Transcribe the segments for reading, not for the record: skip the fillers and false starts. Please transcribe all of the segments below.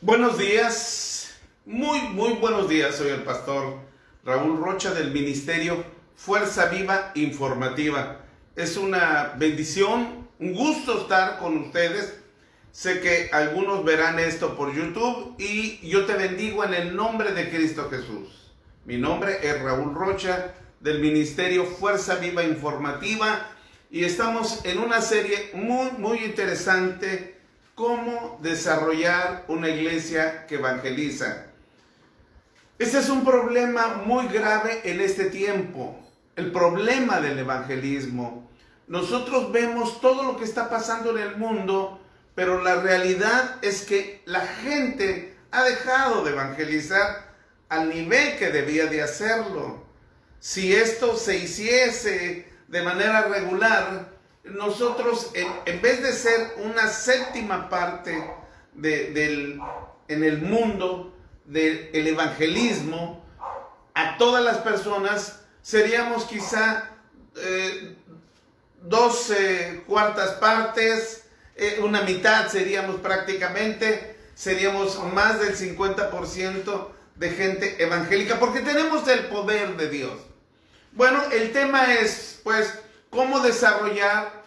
Buenos días, muy buenos días. Soy el pastor Raúl Rocha del ministerio Fuerza Viva Informativa. Es una bendición, un gusto estar con ustedes. Sé que algunos verán esto por YouTube y yo te bendigo en el nombre de Cristo Jesús. Mi nombre es Raúl Rocha del ministerio Fuerza Viva Informativa y estamos en una serie muy interesante: cómo desarrollar una iglesia que evangeliza. Este es un problema muy grave en este tiempo, el problema del evangelismo. Nosotros vemos todo lo que está pasando en el mundo, pero la realidad es que la gente ha dejado de evangelizar al nivel que debía de hacerlo. Si esto se hiciese de manera regular, nosotros, en vez de ser una séptima parte en el mundo del evangelismo a todas las personas, seríamos quizá 12 cuartas partes, una mitad seríamos prácticamente, seríamos más del 50% de gente evangélica, porque tenemos el poder de Dios. Bueno, el tema es, pues, cómo desarrollar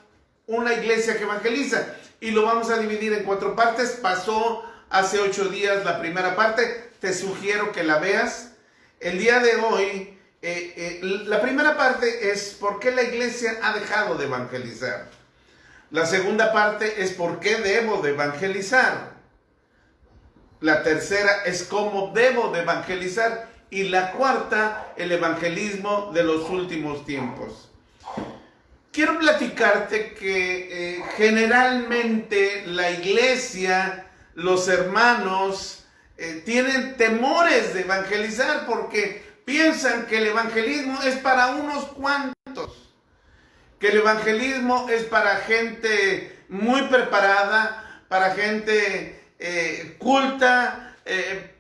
una iglesia que evangeliza. Y lo vamos a dividir en 4 partes. Pasó hace 8 días la primera parte. Te sugiero que la veas. El día de hoy, la primera parte es por qué la iglesia ha dejado de evangelizar. La segunda parte es por qué debo de evangelizar. La tercera es cómo debo de evangelizar. Y la cuarta, el evangelismo de los últimos tiempos. Quiero platicarte que generalmente la iglesia, los hermanos, tienen temores de evangelizar porque piensan que el evangelismo es para unos cuantos, que el evangelismo es para gente muy preparada, para gente culta,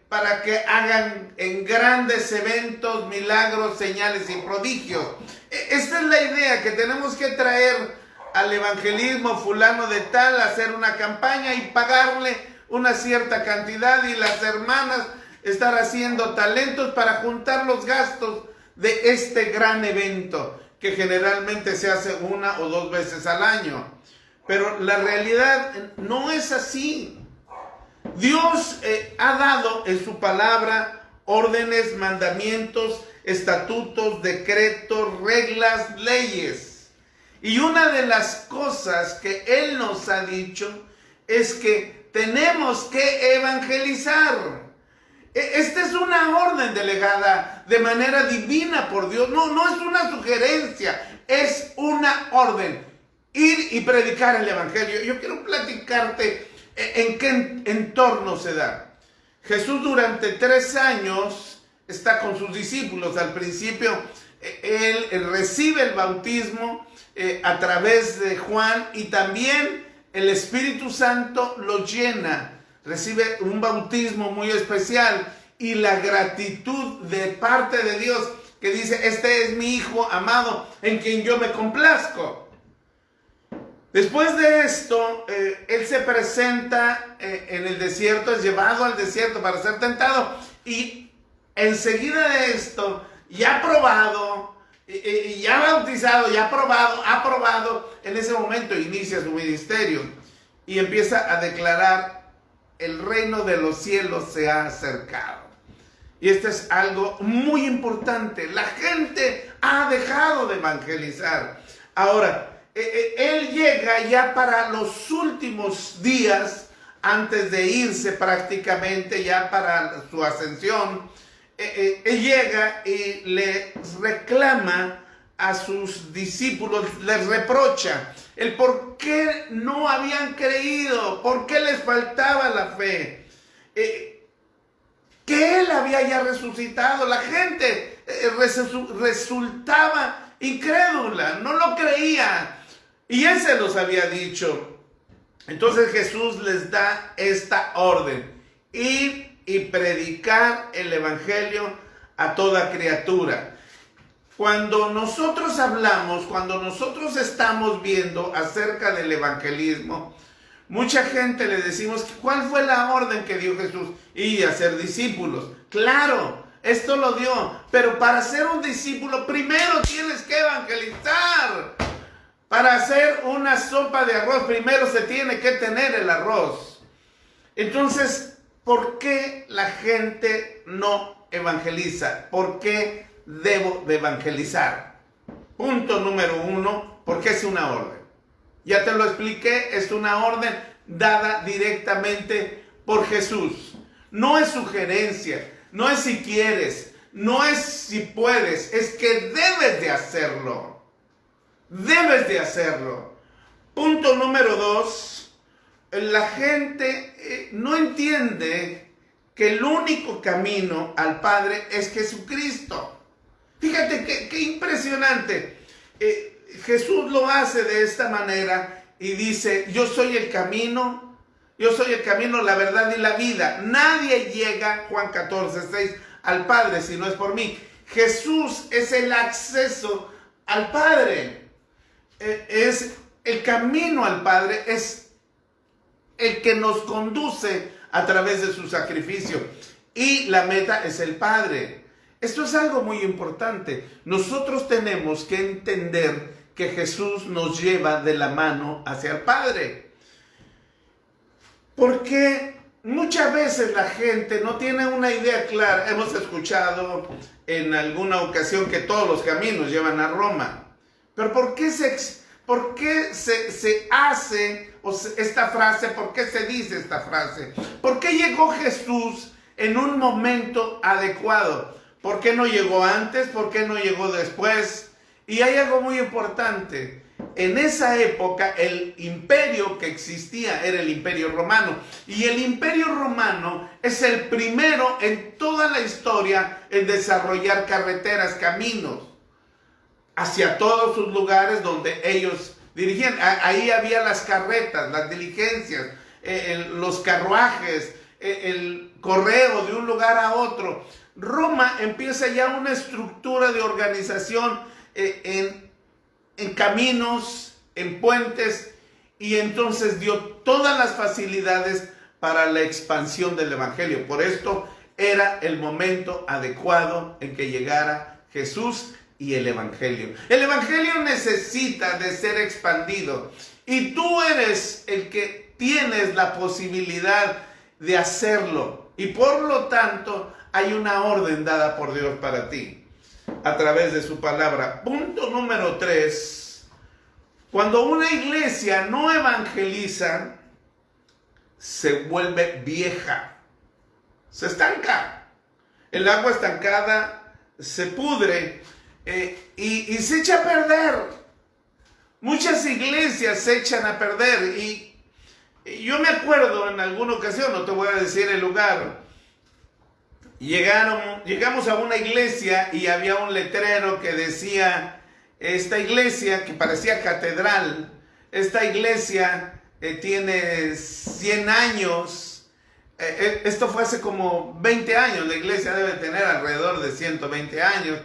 para que hagan en grandes eventos, milagros, señales y prodigios. Esta es la idea, que tenemos que traer al evangelismo fulano de tal, hacer una campaña y pagarle una cierta cantidad, y las hermanas estar haciendo talentos para juntar los gastos de este gran evento, que generalmente se hace 1 o 2 veces al año. Pero la realidad no es así. Dios ha dado en su palabra órdenes, mandamientos, estatutos, decretos, reglas, leyes. Y una de las cosas que Él nos ha dicho es que tenemos que evangelizar. Esta es una orden delegada de manera divina por Dios. No es una sugerencia, es una orden. Ir y predicar el evangelio. Yo quiero platicarte en qué entorno se da. Jesús durante 3 años está con sus discípulos. Al principio él recibe el bautismo a través de Juan, y también el Espíritu Santo lo llena. Recibe un bautismo muy especial y la gratitud de parte de Dios, que dice: este es mi Hijo amado en quien yo me complazco. Después de esto, Él se presenta en el desierto, es llevado al desierto para ser tentado, y enseguida de esto, ya probado, ya bautizado, ya aprobado, en ese momento inicia su ministerio y empieza a declarar: el reino de los cielos se ha acercado. Y esto es algo muy importante. La gente ha dejado de evangelizar. Ahora, Él llega ya para los últimos días, antes de irse prácticamente ya para su ascensión. Él llega y le reclama a sus discípulos, les reprocha el por qué no habían creído, por qué les faltaba la fe, que Él había ya resucitado. La gente resultaba incrédula, no lo creía. Y Él se los había dicho. Entonces Jesús les da esta orden: ir y predicar el evangelio a toda criatura. Cuando nosotros hablamos, cuando nosotros estamos viendo acerca del evangelismo, Mucha gente le decimos, ¿cuál fue la orden que dio Jesús? Y hacer discípulos. Claro, esto lo dio, pero para ser un discípulo primero tienes que evangelizar. Para hacer una sopa de arroz primero se tiene que tener el arroz. Entonces, ¿por qué la gente no evangeliza? ¿Por qué debo de evangelizar? Punto número 1, porque es una orden. Ya te lo expliqué, es una orden dada directamente por Jesús. No es sugerencia, no es si quieres, no es si puedes, es que debes de hacerlo. Debes de hacerlo. Punto número 2, la gente no entiende que el único camino al Padre es Jesucristo. Fíjate qué impresionante. Jesús lo hace de esta manera y dice, yo soy el camino, la verdad y la vida. Nadie llega, Juan 14:6, al Padre si no es por mí. Jesús es el acceso al Padre. Es el camino al Padre, es el que nos conduce a través de su sacrificio. Y la meta es el Padre. Esto es algo muy importante. Nosotros tenemos que entender que Jesús nos lleva de la mano hacia el Padre. Porque muchas veces la gente no tiene una idea clara. Hemos escuchado en alguna ocasión que todos los caminos llevan a Roma. Pero ¿por qué se hace esta frase? ¿Por qué se dice esta frase? ¿Por qué llegó Jesús en un momento adecuado? ¿Por qué no llegó antes? ¿Por qué no llegó después? Y hay algo muy importante. En esa época el imperio que existía era el Imperio Romano. Y el Imperio Romano es el primero en toda la historia en desarrollar carreteras, caminos, hacia todos sus lugares donde ellos dirigían. Ahí había las carretas, las diligencias, los carruajes, el correo de un lugar a otro. Roma empieza ya una estructura de organización en caminos, en puentes, y entonces dio todas las facilidades para la expansión del Evangelio. Por esto era el momento adecuado en que llegara Jesús y el Evangelio. El Evangelio necesita de ser expandido y tú eres el que tienes la posibilidad de hacerlo. Y por lo tanto hay una orden dada por Dios para ti a través de su palabra. Punto número 3. Cuando una iglesia no evangeliza, se vuelve vieja, se estanca. El agua estancada se pudre y se echa a perder. Muchas iglesias se echan a perder. Y yo me acuerdo en alguna ocasión, no te voy a decir el lugar, llegamos a una iglesia y había un letrero que decía, esta iglesia, que parecía catedral, esta iglesia tiene 100 años. Esto fue hace como 20 años, la iglesia debe tener alrededor de 120 años.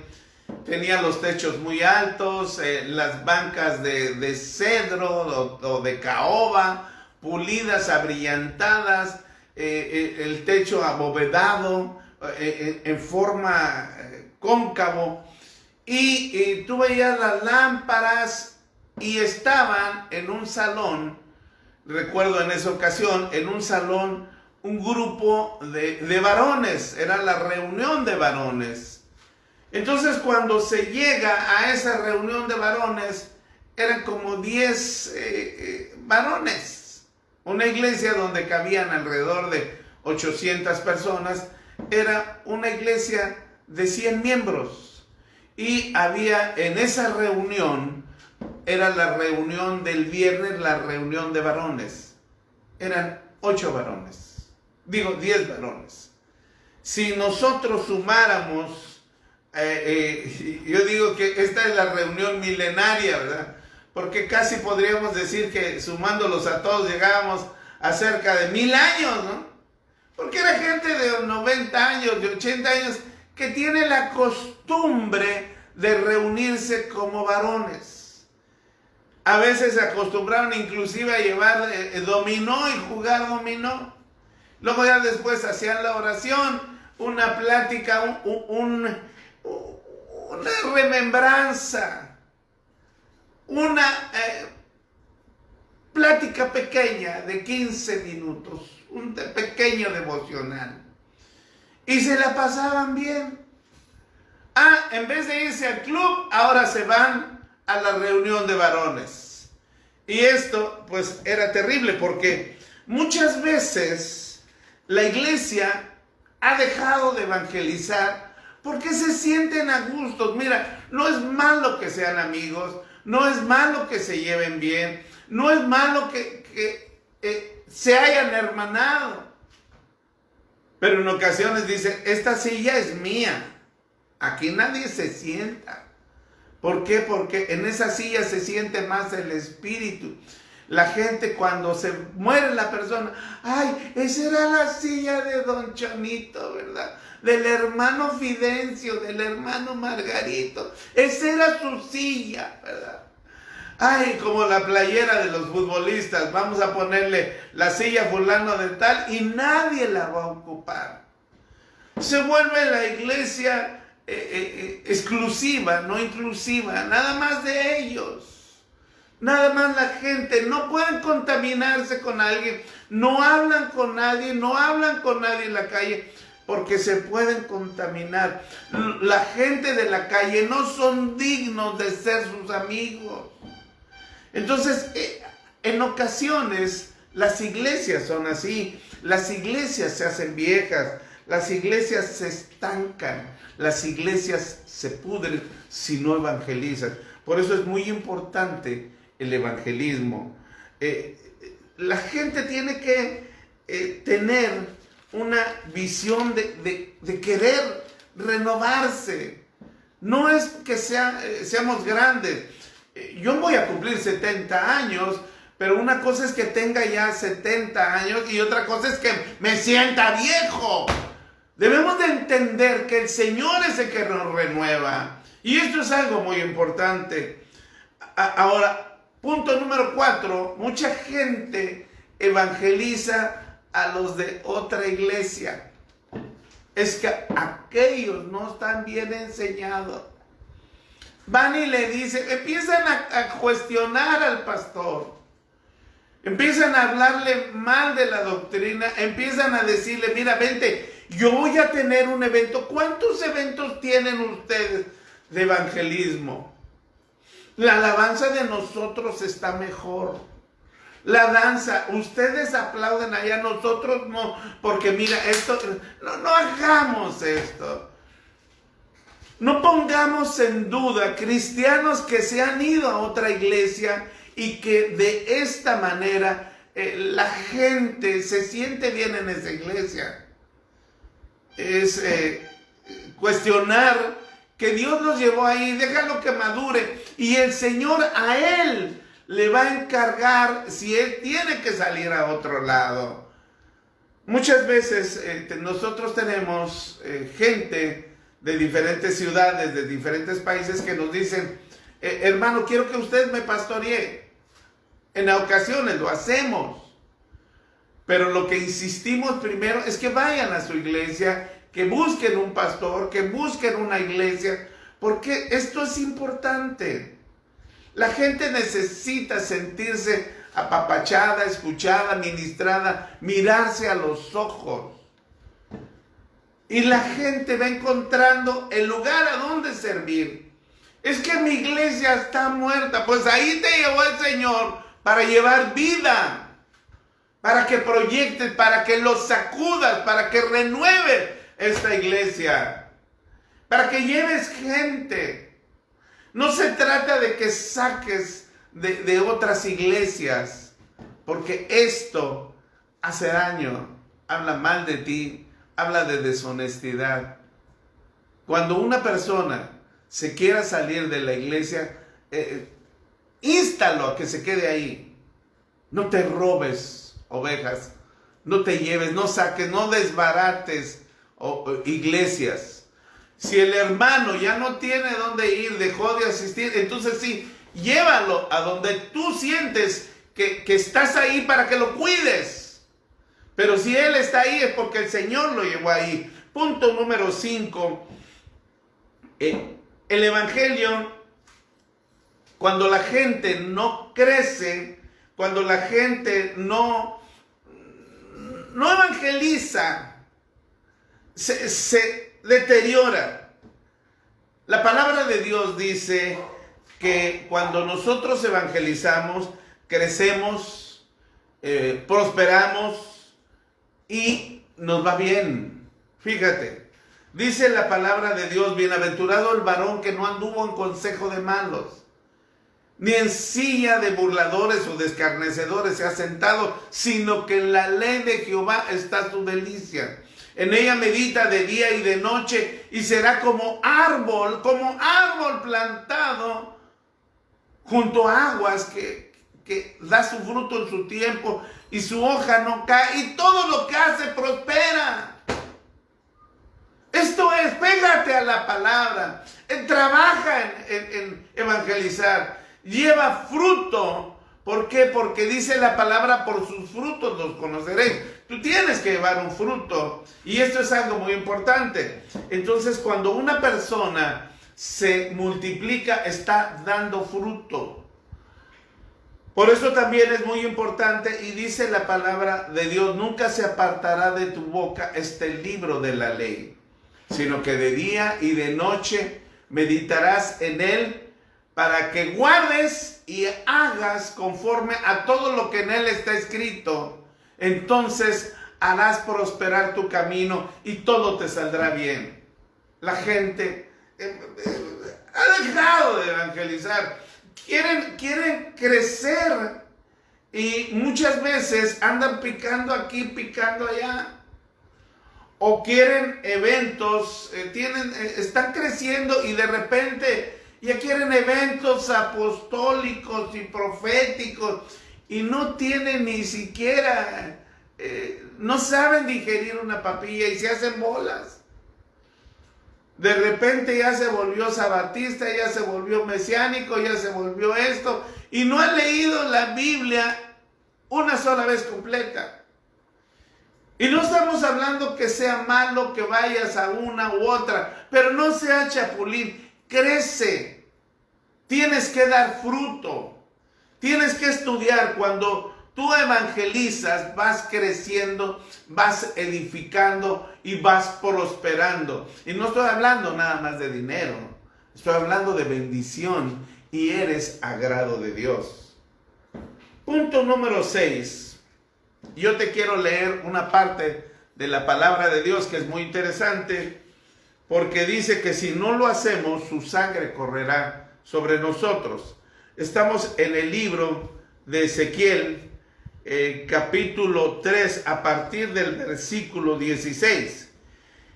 Tenía los techos muy altos, las bancas de cedro o de caoba, pulidas, abrillantadas, el techo abovedado, en forma cóncavo. Y tú veías las lámparas y estaban en un salón, recuerdo en esa ocasión, en un salón, un grupo de varones, era la reunión de varones. Entonces cuando se llega a esa reunión de varones, eran como 10 varones. Una iglesia donde cabían alrededor de 800 personas, era una iglesia de 100 miembros. Y había en esa reunión, era la reunión del viernes, la reunión de varones. Eran 10 varones. Si nosotros sumáramos, yo digo que esta es la reunión milenaria, ¿verdad? Porque casi podríamos decir que sumándolos a todos llegábamos a cerca de 1000 años, ¿no? Porque era gente de 90 años, de 80 años, que tiene la costumbre de reunirse como varones. A veces se acostumbraron inclusive a llevar dominó y jugar dominó. Luego ya después hacían la oración, una plática, una remembranza, una plática pequeña de 15 minutos, un pequeño devocional. Y se la pasaban bien. En vez de irse al club, ahora se van a la reunión de varones. Y esto pues era terrible porque muchas veces la iglesia ha dejado de evangelizar porque se sienten a gustos. Mira, no es malo que sean amigos, no es malo que se lleven bien, no es malo que se hayan hermanado. Pero en ocasiones dicen, esta silla es mía, aquí nadie se sienta. ¿Por qué? Porque en esa silla se siente más el espíritu. La gente cuando se muere la persona, ay, esa era la silla de don Chonito, ¿verdad? Del hermano Fidencio, del hermano Margarito. Esa era su silla, ¿verdad? Ay, como la playera de los futbolistas, vamos a ponerle la silla fulano de tal y nadie la va a ocupar. Se vuelve la iglesia exclusiva, no inclusiva, nada más de ellos. Nada más la gente, no pueden contaminarse con alguien, no hablan con nadie en la calle, porque se pueden contaminar. La gente de la calle no son dignos de ser sus amigos. Entonces, en ocasiones, las iglesias son así, las iglesias se hacen viejas, las iglesias se estancan, las iglesias se pudren si no evangelizan. Por eso es muy importante el evangelismo. La gente tiene que tener una visión de querer renovarse. No es que seamos grandes. Yo voy a cumplir 70 años, pero una cosa es que tenga ya 70 años y otra cosa es que me sienta viejo. Debemos de entender que el Señor es el que nos renueva. Y esto es algo muy importante. Ahora, punto número 4. Mucha gente evangeliza a los de otra iglesia. Es que aquellos no están bien enseñados. Van y le dicen, empiezan a cuestionar al pastor. Empiezan a hablarle mal de la doctrina. Empiezan a decirle, mira, vente, yo voy a tener un evento. ¿Cuántos eventos tienen ustedes de evangelismo? La alabanza de nosotros está mejor. La danza, ustedes aplauden allá, nosotros no. Porque mira, esto, no hagamos esto. No pongamos en duda cristianos que se han ido a otra iglesia y que de esta manera la gente se siente bien en esa iglesia. Es cuestionar que Dios los llevó ahí, déjalo que madure y el Señor a él le va a encargar si él tiene que salir a otro lado. Muchas veces nosotros tenemos gente de diferentes ciudades, de diferentes países que nos dicen, hermano, quiero que usted me pastoree. En ocasiones lo hacemos, pero lo que insistimos primero es que vayan a su iglesia, que busquen un pastor, que busquen una iglesia, porque esto es importante. La gente necesita sentirse apapachada, escuchada, ministrada, mirarse a los ojos. Y la gente va encontrando el lugar a donde servir. Es que mi iglesia está muerta. Pues ahí te llevó el Señor para llevar vida. Para que proyectes, para que lo sacudas, para que renueve esta iglesia. Para que lleves gente. No se trata de que saques de otras iglesias. Porque esto hace daño. Habla mal de ti. Habla de deshonestidad. Cuando una persona se quiera salir de la iglesia, instalo a que se quede ahí. No te robes ovejas, no te lleves, no saques, no desbarates iglesias. Si el hermano ya no tiene dónde ir, dejó de asistir, entonces sí, llévalo a donde tú sientes que estás ahí para que lo cuides. Pero si él está ahí es porque el Señor lo llevó ahí. Punto número 5. El evangelio, cuando la gente no crece, cuando la gente no evangeliza, se deteriora. La palabra de Dios dice que cuando nosotros evangelizamos, crecemos, prosperamos y nos va bien. Fíjate, dice la palabra de Dios: bienaventurado el varón que no anduvo en consejo de malos, ni en silla de burladores o de escarnecedores se ha sentado, sino que en la ley de Jehová está su delicia. En ella medita de día y de noche, y será como árbol plantado junto a aguas que da su fruto en su tiempo, y su hoja no cae, y todo lo que hace prospera. Esto es, pégate a la palabra, trabaja en evangelizar, lleva fruto. ¿Por qué? Porque dice la palabra: por sus frutos los conoceréis. Tú tienes que llevar un fruto, y esto es algo muy importante. Entonces, cuando una persona se multiplica, está dando fruto. Por eso también es muy importante, y dice la palabra de Dios: nunca se apartará de tu boca este libro de la ley, sino que de día y de noche meditarás en él, para que guardes y hagas conforme a todo lo que en él está escrito. Entonces harás prosperar tu camino y todo te saldrá bien. La gente ha dejado de evangelizar. Quieren crecer, y muchas veces andan picando aquí, picando allá. O quieren eventos, están creciendo y de repente ya quieren eventos apostólicos y proféticos, y no tienen ni siquiera, no saben digerir una papilla y se hacen bolas. De repente ya se volvió sabatista, ya se volvió mesiánico, ya se volvió esto, y no ha leído la Biblia una sola vez completa. Y no estamos hablando que sea malo que vayas a una u otra, pero no sea chapulín. Crece, tienes que dar fruto, tienes que estudiar. Cuando tú evangelizas, vas creciendo, vas edificando y vas prosperando. Y no estoy hablando nada más de dinero, estoy hablando de bendición, y eres agrado de Dios. Punto número 6. Yo te quiero leer una parte de la palabra de Dios que es muy interesante, porque dice que si no lo hacemos, su sangre correrá sobre nosotros. Estamos en el libro de Ezequiel, capítulo 3, a partir del versículo 16.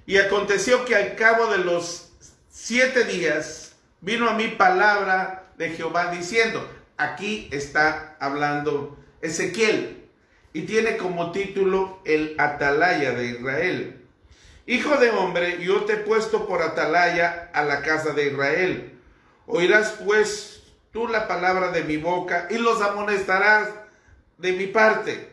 Y aconteció que al cabo de los 7 días vino a mí palabra de Jehová diciendo. Aquí está hablando Ezequiel, y tiene como título el atalaya de Israel. Hijo de hombre, yo te he puesto por atalaya a la casa de Israel. Oirás pues tú la palabra de mi boca, y los amonestarás de mi parte.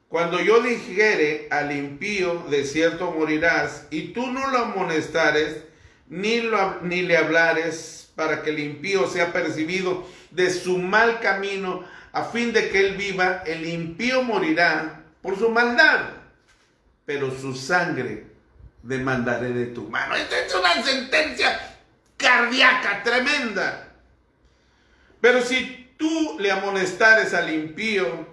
Cuando yo dijere al impío, de cierto morirás, y tú no lo amonestares, ni le hablares, para que el impío sea percibido de su mal camino, a fin de que él viva, el impío morirá por su maldad, pero su sangre demandaré de tu mano. Esta es una sentencia cardíaca tremenda. Pero si tú le amonestares al impío,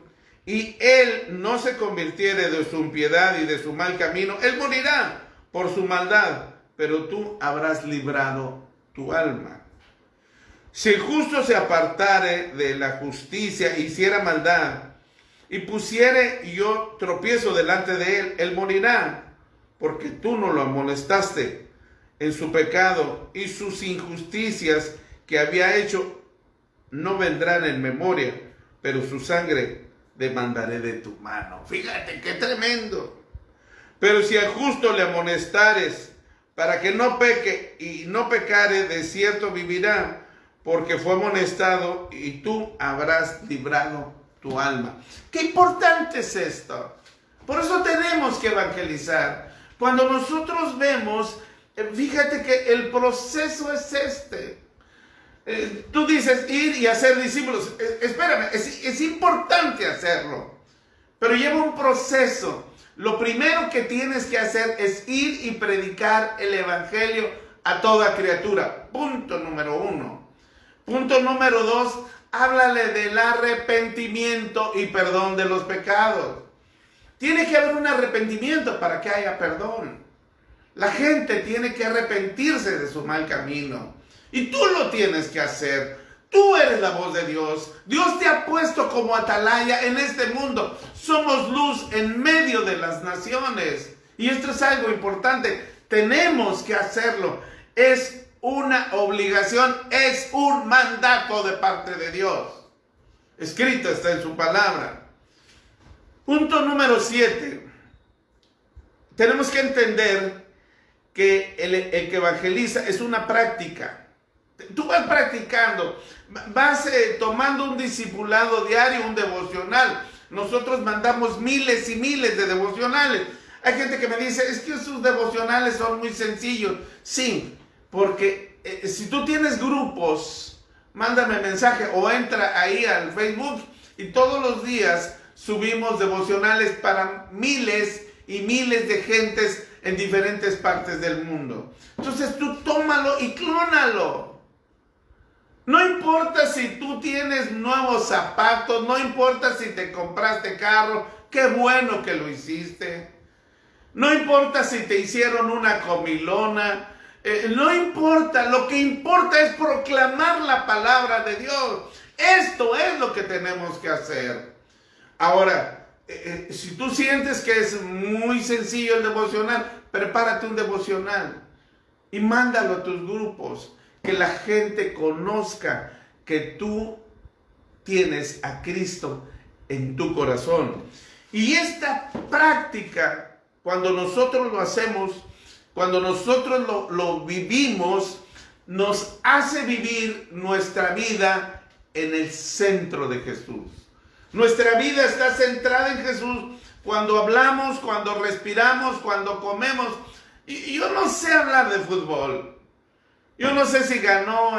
y él no se convirtiere de su impiedad y de su mal camino, él morirá por su maldad, pero tú habrás librado tu alma. Si el justo se apartare de la justicia, hiciera maldad, y pusiere yo tropiezo delante de él, él morirá, porque tú no lo amonestaste en su pecado, y sus injusticias que había hecho no vendrán en memoria, pero su sangre demandaré de tu mano. Fíjate qué tremendo. Pero si al justo le amonestares, para que no peque, y no pecare, de cierto vivirá, porque fue amonestado, y tú habrás librado tu alma. Qué importante es esto. Por eso tenemos que evangelizar. Cuando nosotros vemos, fíjate que el proceso es este. Tú dices ir y hacer discípulos. Espérame, es importante hacerlo, pero lleva un proceso. Lo primero que tienes que hacer es ir y predicar el evangelio a toda criatura. Punto número 1. Punto número 2, háblale del arrepentimiento y perdón de los pecados. Tiene que haber un arrepentimiento para que haya perdón. La gente tiene que arrepentirse de su mal camino. Y tú lo tienes que hacer. Tú eres la voz de Dios. Dios te ha puesto como atalaya en este mundo. Somos luz en medio de las naciones. Y esto es algo importante. Tenemos que hacerlo. Es una obligación, es un mandato de parte de Dios. Escrito está en su palabra. Punto número 7. Tenemos que entender que el que evangeliza es una práctica. Tú vas practicando, vas tomando un discipulado diario, un devocional. Nosotros mandamos miles y miles de devocionales. Hay gente que me dice, es que sus devocionales son muy sencillos. Sí, porque si tú tienes grupos, mándame mensaje o entra ahí al Facebook y todos los días subimos devocionales para miles y miles de gentes en diferentes partes del mundo. Entonces tú tómalo y clónalo. No importa si tú tienes nuevos zapatos, no importa si te compraste carro, qué bueno que lo hiciste. No importa si te hicieron una comilona, no importa, lo que importa es proclamar la palabra de Dios. Esto es lo que tenemos que hacer. Ahora, si tú sientes que es muy sencillo el devocional, prepárate un devocional y mándalo a tus grupos. Que la gente conozca que tú tienes a Cristo en tu corazón. Y esta práctica, cuando nosotros lo hacemos, cuando nosotros lo vivimos, nos hace vivir nuestra vida en el centro de Jesús. Nuestra vida está centrada en Jesús cuando hablamos, cuando respiramos, cuando comemos. Y yo no sé hablar de fútbol. Yo no sé si ganó,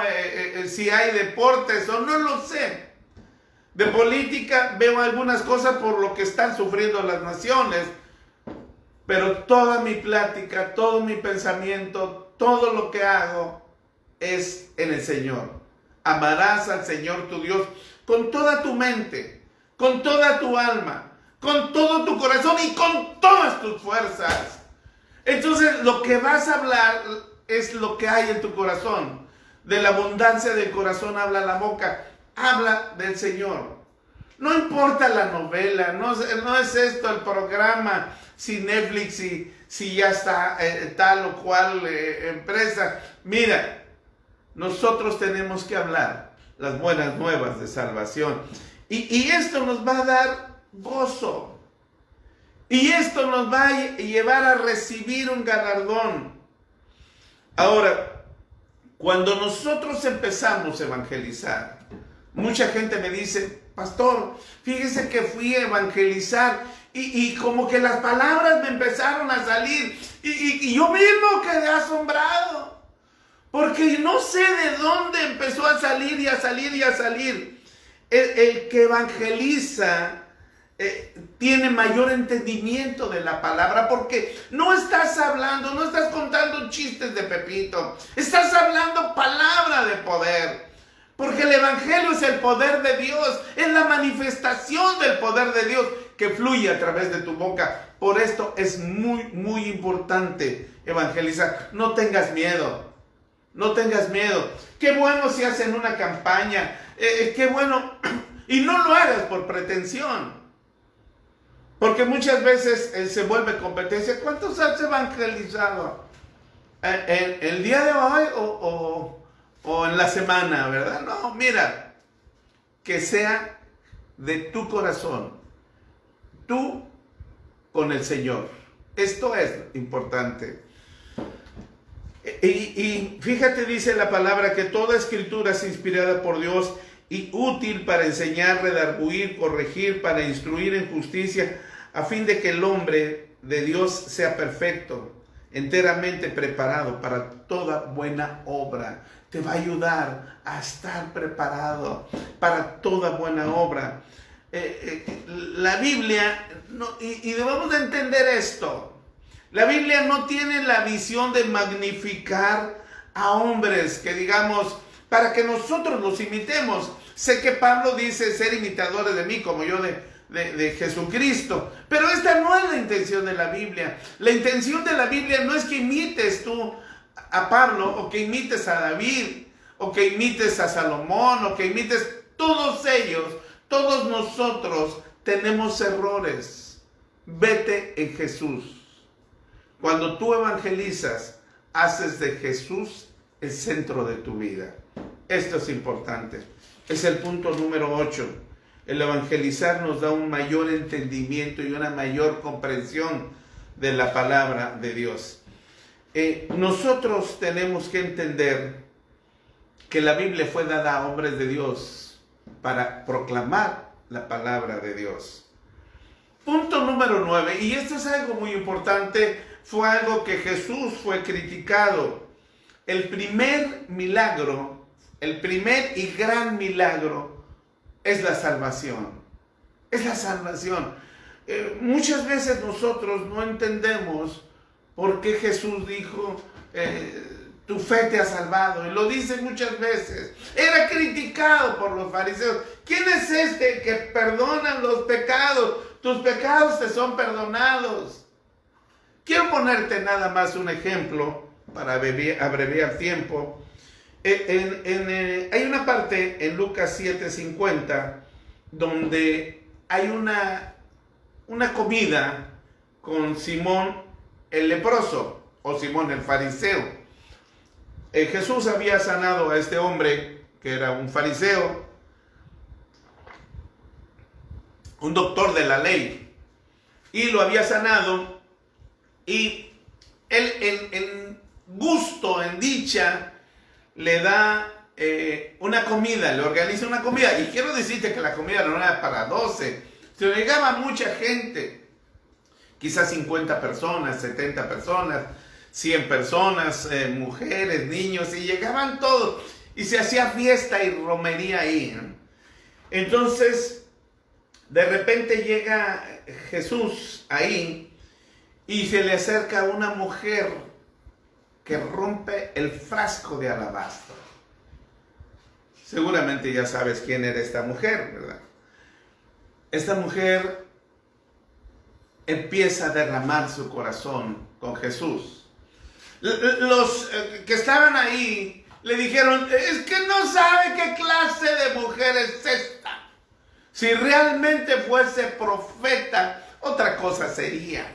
si hay deportes o no lo sé. De política veo algunas cosas por lo que están sufriendo las naciones. Pero toda mi plática, todo mi pensamiento, todo lo que hago es en el Señor. Amarás al Señor tu Dios con toda tu mente, con toda tu alma, con todo tu corazón y con todas tus fuerzas. Entonces lo que vas a hablar es lo que hay en tu corazón. De la abundancia del corazón habla la boca. Habla del Señor. No importa la novela, no es esto el programa, si Netflix, si ya está tal o cual empresa. Mira, nosotros tenemos que hablar las buenas nuevas de salvación. Y esto nos va a dar gozo. Y esto nos va a llevar a recibir un galardón. Ahora, cuando nosotros empezamos a evangelizar, mucha gente me dice, pastor, fíjese que fui a evangelizar y como que las palabras me empezaron a salir y yo mismo quedé asombrado, porque no sé de dónde empezó a salir y a salir y a salir. El que evangeliza tiene mayor entendimiento de la palabra, porque no estás hablando, no estás contando chistes de Pepito, estás hablando palabra de poder, porque el evangelio es el poder de Dios, es la manifestación del poder de Dios que fluye a través de tu boca. Por esto es muy, muy importante evangelizar. No tengas miedo, no tengas miedo. Qué bueno si hacen una campaña, qué bueno, y no lo hagas por pretensión. Porque muchas veces se vuelve competencia. ¿Cuántos has evangelizado? ¿El día de hoy o en la semana, verdad? No, mira, que sea de tu corazón, tú con el Señor. Esto es importante. Y fíjate, dice la palabra que toda escritura es inspirada por Dios y útil para enseñar, redarguir, corregir, para instruir en justicia, a fin de que el hombre de Dios sea perfecto, enteramente preparado para toda buena obra. Te va a ayudar a estar preparado para toda buena obra. La Biblia, y debemos de entender esto, la Biblia no tiene la visión de magnificar a hombres que digamos, para que nosotros los imitemos. Sé que Pablo dice ser imitadores de mí como yo de Jesucristo, pero esta no es la intención de la Biblia. La intención de la Biblia no es que imites tú a Pablo, o que imites a David, o que imites a Salomón, o que imites todos ellos. Todos nosotros tenemos errores. Vete en Jesús. Cuando tú evangelizas, haces de Jesús el centro de tu vida. Esto es importante. Es el punto número 8. El evangelizar nos da un mayor entendimiento y una mayor comprensión de la palabra de Dios. Nosotros tenemos que entender que la Biblia fue dada a hombres de Dios para proclamar la palabra de Dios. Punto número 9, y esto es algo muy importante, fue algo que Jesús fue criticado. El primer milagro, el primer y gran milagro es la salvación. Es la salvación. Muchas veces nosotros no entendemos por qué Jesús dijo, tu fe te ha salvado. Y lo dice muchas veces. Era criticado por los fariseos. ¿Quién es este que perdona los pecados? Tus pecados te son perdonados. Quiero ponerte nada más un ejemplo para abreviar tiempo. Hay una parte en Lucas 7:50 donde hay una comida con Simón el leproso o Simón el fariseo. Jesús había sanado a este hombre que era un fariseo, un doctor de la ley, y lo había sanado, y él en gusto, en dicha, le da una comida, le organiza una comida. Y quiero decirte que la comida no era para 12, se llegaba mucha gente, quizás 50 personas, 70 personas, 100 personas, mujeres, niños, y llegaban todos, y se hacía fiesta y romería ahí. Entonces, de repente llega Jesús ahí, y se le acerca una mujer que rompe el frasco de alabastro. Seguramente ya sabes quién era esta mujer, ¿verdad? Esta mujer empieza a derramar su corazón con Jesús. Los que estaban ahí le dijeron, es que no sabe qué clase de mujer es esta. Si realmente fuese profeta, otra cosa sería.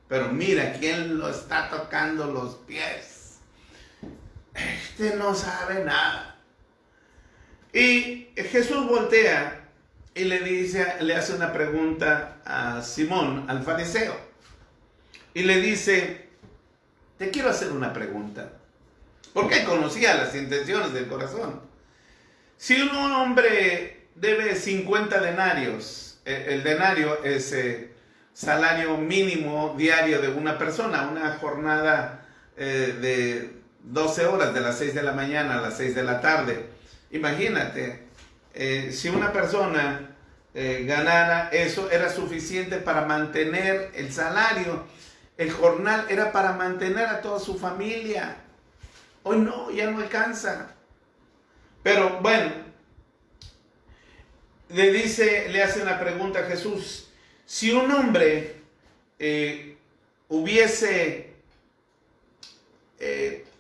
Pero mira quién lo está tocando los pies. Este no sabe nada. Y Jesús voltea y le hace una pregunta a Simón, al fariseo. Y le dice, te quiero hacer una pregunta. Porque él conocía las intenciones del corazón. Si un hombre debe 50 denarios, el denario es salario mínimo diario de una persona, una jornada de 12 horas, de las 6 de la mañana a las 6 de la tarde. Imagínate, si una persona ganara eso, era suficiente para mantener el salario. El jornal era para mantener a toda su familia. Hoy no, ya no alcanza. Pero bueno, le hace una pregunta a Jesús. Si un hombre hubiese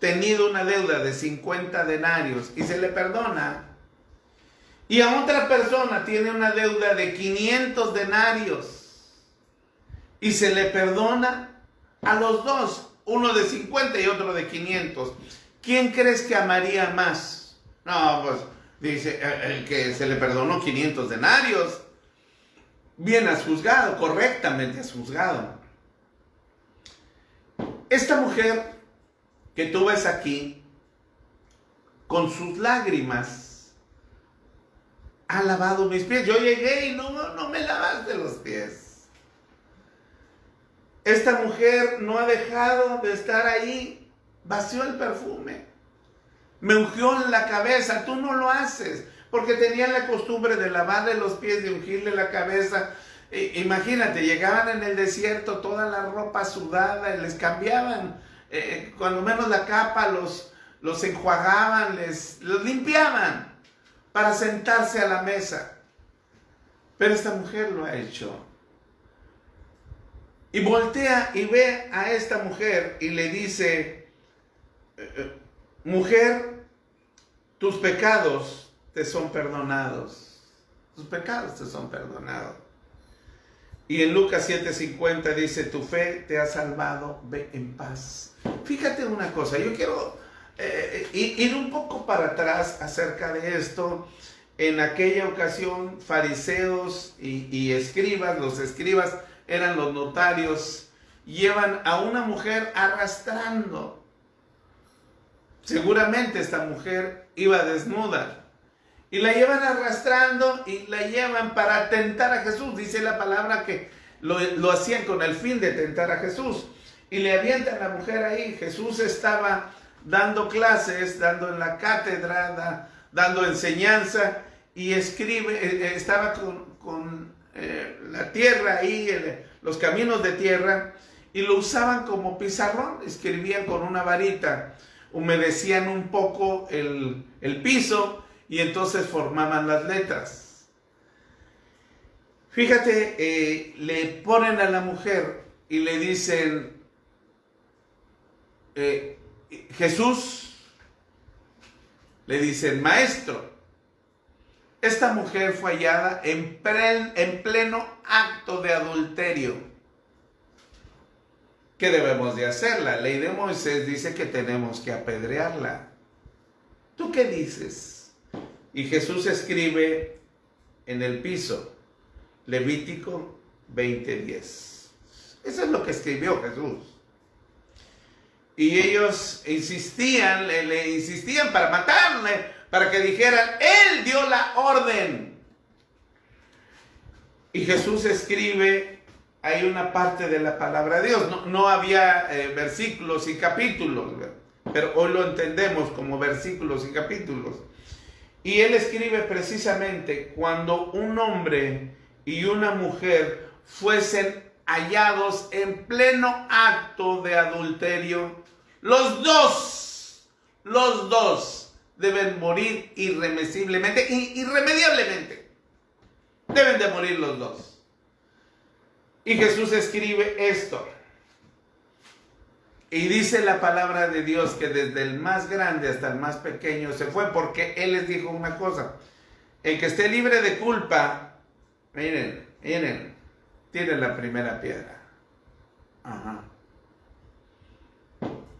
tenido una deuda de 50 denarios y se le perdona, y a otra persona tiene una deuda de 500 denarios y se le perdona, a los dos, uno de 50 y otro de 500, ¿quién crees que amaría más? No, pues dice el que se le perdonó 500 denarios. Bien has juzgado, correctamente has juzgado. Esta mujer que tú ves aquí, con sus lágrimas, ha lavado mis pies. Yo llegué y no me lavaste los pies. Esta mujer no ha dejado de estar ahí, vació el perfume, me ungió en la cabeza. Tú no lo haces, porque tenían la costumbre de lavarle los pies, de ungirle la cabeza. Imagínate, llegaban en el desierto toda la ropa sudada y les cambiaban, cuando menos la capa, los enjuagaban, los limpiaban para sentarse a la mesa. Pero esta mujer lo ha hecho. Y voltea y ve a esta mujer y le dice: mujer, tus pecados te son perdonados. Tus pecados te son perdonados. Y en Lucas 7:50 dice: tu fe te ha salvado, ve en paz. Fíjate una cosa, yo quiero ir un poco para atrás acerca de esto. En aquella ocasión, fariseos y escribas, los escribas eran los notarios, llevan a una mujer arrastrando. Seguramente esta mujer iba desnuda. Y la llevan arrastrando y la llevan para tentar a Jesús. Dice la palabra que lo hacían con el fin de tentar a Jesús. Y le avientan a la mujer ahí. Jesús estaba dando clases, dando en la cátedra, dando enseñanza. Y estaba con la tierra ahí, los caminos de tierra. Y lo usaban como pizarrón. Escribían con una varita. Humedecían un poco el piso. Y entonces formaban las letras. Fíjate, le ponen a la mujer y le dicen: Jesús, le dicen: maestro, esta mujer fue hallada en pleno acto de adulterio. ¿Qué debemos de hacer? La ley de Moisés dice que tenemos que apedrearla. ¿Tú qué dices? Y Jesús escribe en el piso, Levítico 20:10. Eso es lo que escribió Jesús. Y ellos insistían, le insistían para matarle, para que dijeran: Él dio la orden. Y Jesús escribe, hay una parte de la palabra de Dios. No había versículos y capítulos, pero hoy lo entendemos como versículos y capítulos. Y él escribe precisamente: cuando un hombre y una mujer fuesen hallados en pleno acto de adulterio, los dos deben morir irremisiblemente, irremediablemente. Deben de morir los dos. Y Jesús escribe esto. Y dice la palabra de Dios que desde el más grande hasta el más pequeño se fue, porque Él les dijo una cosa: el que esté libre de culpa, miren, tiene la primera piedra. Ajá.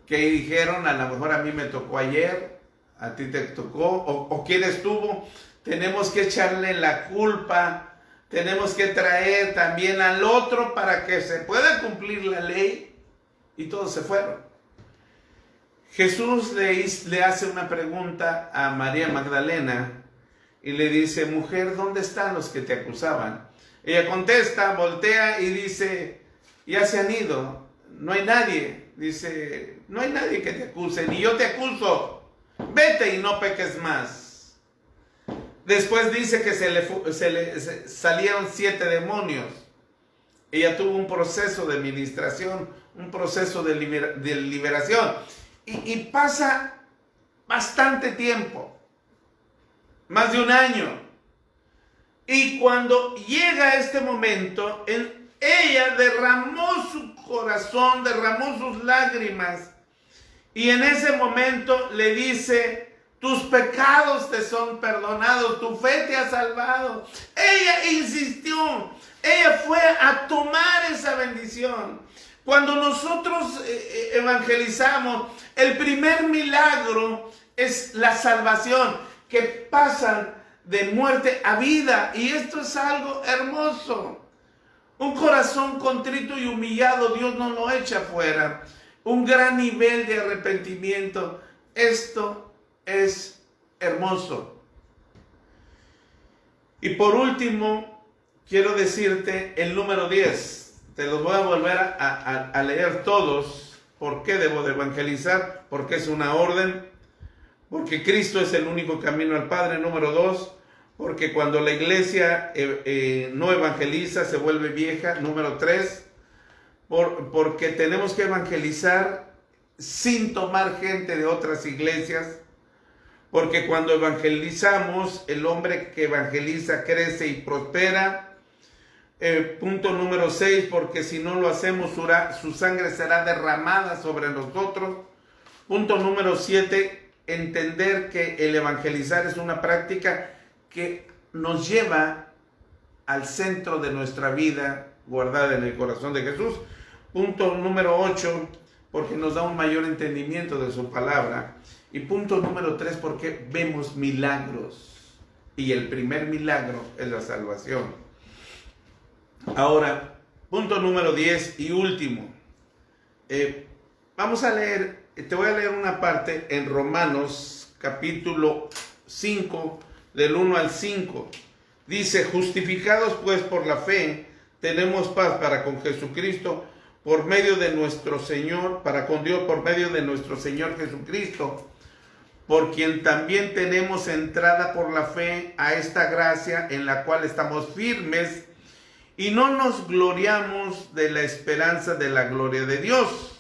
Que dijeron: a lo mejor a mí me tocó ayer, a ti te tocó, o quién estuvo. Tenemos que echarle la culpa, tenemos que traer también al otro para que se pueda cumplir la ley. Y todos se fueron. Jesús le hace una pregunta a María Magdalena y le dice: mujer, ¿dónde están los que te acusaban? Ella contesta, voltea y dice: ya se han ido, no hay nadie. Dice: no hay nadie que te acuse, ni yo te acuso, vete y no peques más. Después dice que se le salieron 7 demonios. Ella tuvo un proceso de ministración, un proceso de liberación. Y pasa bastante tiempo, más de un año. Y cuando llega este momento, ella derramó su corazón, derramó sus lágrimas. Y en ese momento le dice: tus pecados te son perdonados, tu fe te ha salvado. Ella insistió, ella fue a tomar esa bendición. Cuando nosotros evangelizamos, el primer milagro es la salvación, que pasan de muerte a vida. Y esto es algo hermoso. Un corazón contrito y humillado, Dios no lo echa fuera. un gran nivel de arrepentimiento. Esto es hermoso. Y por último, quiero decirte el número 10. Te los voy a volver a leer todos. ¿Por qué debo de evangelizar? Porque es una orden. Porque Cristo es el único camino al Padre. Número 2. Porque cuando la iglesia no evangeliza, se vuelve vieja. Número 3. Porque tenemos que evangelizar sin tomar gente de otras iglesias. Porque cuando evangelizamos, el hombre que evangeliza crece y prospera. Punto número 6, porque si no lo hacemos, su sangre será derramada sobre nosotros. Punto número 7, entender que el evangelizar es una práctica que nos lleva al centro de nuestra vida, guardada en el corazón de Jesús. Punto número 8, porque nos da un mayor entendimiento de su palabra. Y punto número 3, porque vemos milagros. Y el primer milagro es la salvación. Ahora, punto número 10 y último. Vamos a leer, te voy a leer una parte en Romanos capítulo 5, del 1 al 5. Dice: justificados pues por la fe, tenemos paz para con Jesucristo, por medio de nuestro Señor, para con Dios por medio de nuestro Señor Jesucristo, por quien también tenemos entrada por la fe a esta gracia en la cual estamos firmes y no nos gloriamos de la esperanza de la gloria de Dios.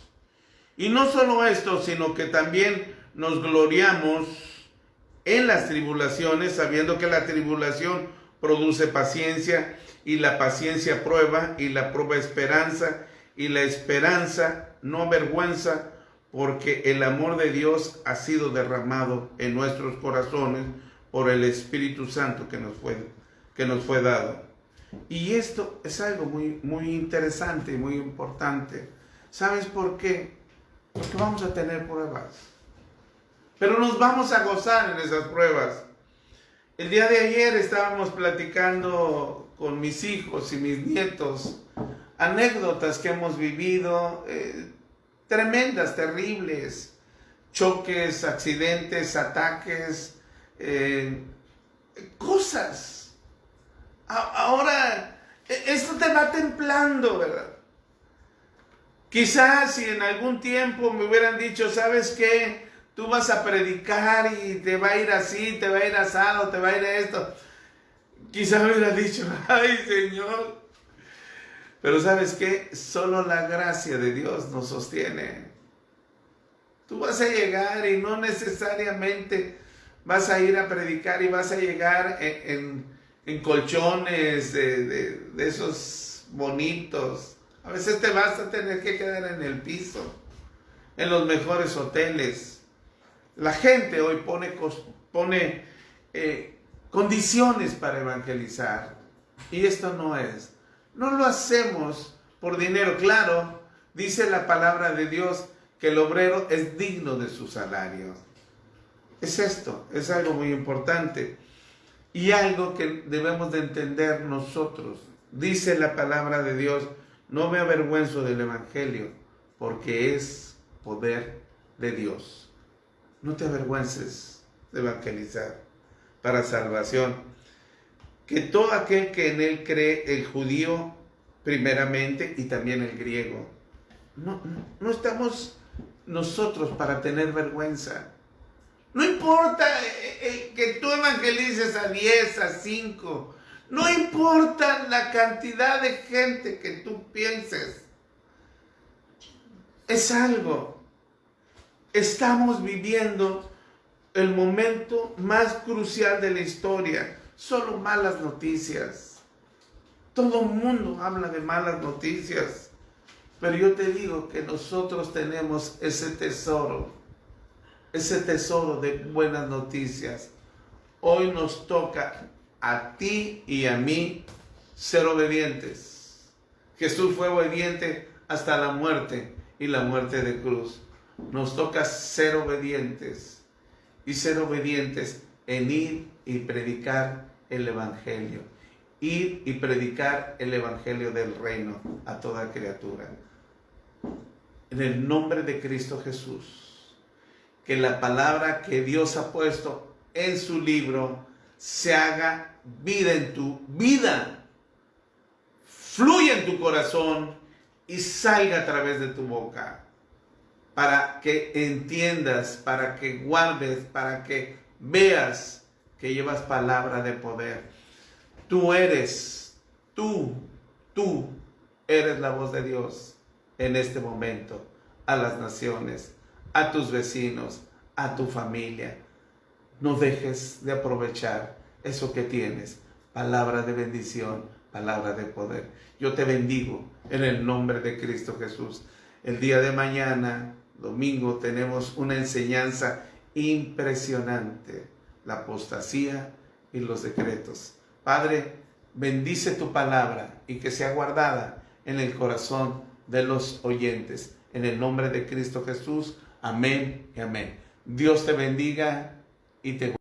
Y no solo esto, sino que también nos gloriamos en las tribulaciones, sabiendo que la tribulación produce paciencia, y la paciencia prueba, y la prueba esperanza, y la esperanza no avergüenza, porque el amor de Dios ha sido derramado en nuestros corazones por el Espíritu Santo que nos fue dado. Y esto es algo muy interesante y muy importante. ¿Sabes por qué? Porque vamos a tener pruebas, pero nos vamos a gozar en esas pruebas. El día de ayer estábamos platicando con mis hijos y mis nietos anécdotas que hemos vivido, tremendas, terribles, choques, accidentes, ataques, cosas. Ahora, esto te va templando, ¿verdad? Quizás si en algún tiempo me hubieran dicho, ¿sabes qué? Tú vas a predicar y te va a ir así, te va a ir asado, te va a ir esto. Quizás me hubieran dicho, ay Señor. Pero ¿sabes qué? Solo la gracia de Dios nos sostiene. Tú vas a llegar y no necesariamente vas a ir a predicar y vas a llegar en colchones de esos bonitos. A veces te vas a tener que quedar en el piso, en los mejores hoteles. La gente hoy pone condiciones para evangelizar. Y esto no es. No lo hacemos por dinero. Claro, dice la palabra de Dios que el obrero es digno de su salario. Es esto, es algo muy importante. Y algo que debemos de entender nosotros. Dice la palabra de Dios: no me avergüenzo del evangelio, porque es poder de Dios. No te avergüences de evangelizar para salvación. Que todo aquel que en él cree, el judío primeramente y también el griego. No estamos nosotros para tener vergüenza. No importa que tú evangelices a 10, a 5. No importa la cantidad de gente que tú pienses. Es algo. Estamos viviendo el momento más crucial de la historia. Solo malas noticias. Todo el mundo habla de malas noticias. Pero yo te digo que nosotros tenemos ese tesoro de buenas noticias. Hoy nos toca a ti y a mí ser obedientes. Jesús fue obediente hasta la muerte y la muerte de cruz. Nos toca ser obedientes y ser obedientes en ir y predicar el evangelio. Ir y predicar el evangelio del reino a toda criatura. en el nombre de Cristo Jesús, que la palabra que Dios ha puesto en su libro se haga vida en tu vida, fluya en tu corazón y salga a través de tu boca, para que entiendas, para que guardes, para que veas que llevas palabra de poder. Tú eres la voz de Dios en este momento, a las naciones, a tus vecinos, a tu familia. No dejes de aprovechar eso que tienes, palabra de bendición, palabra de poder. Yo te bendigo en el nombre de Cristo Jesús. El día de mañana, domingo, tenemos una enseñanza impresionante, la apostasía y los decretos. Padre, bendice tu palabra y que sea guardada en el corazón de los oyentes. En el nombre de Cristo Jesús, amén y amén. Dios te bendiga y te guarde.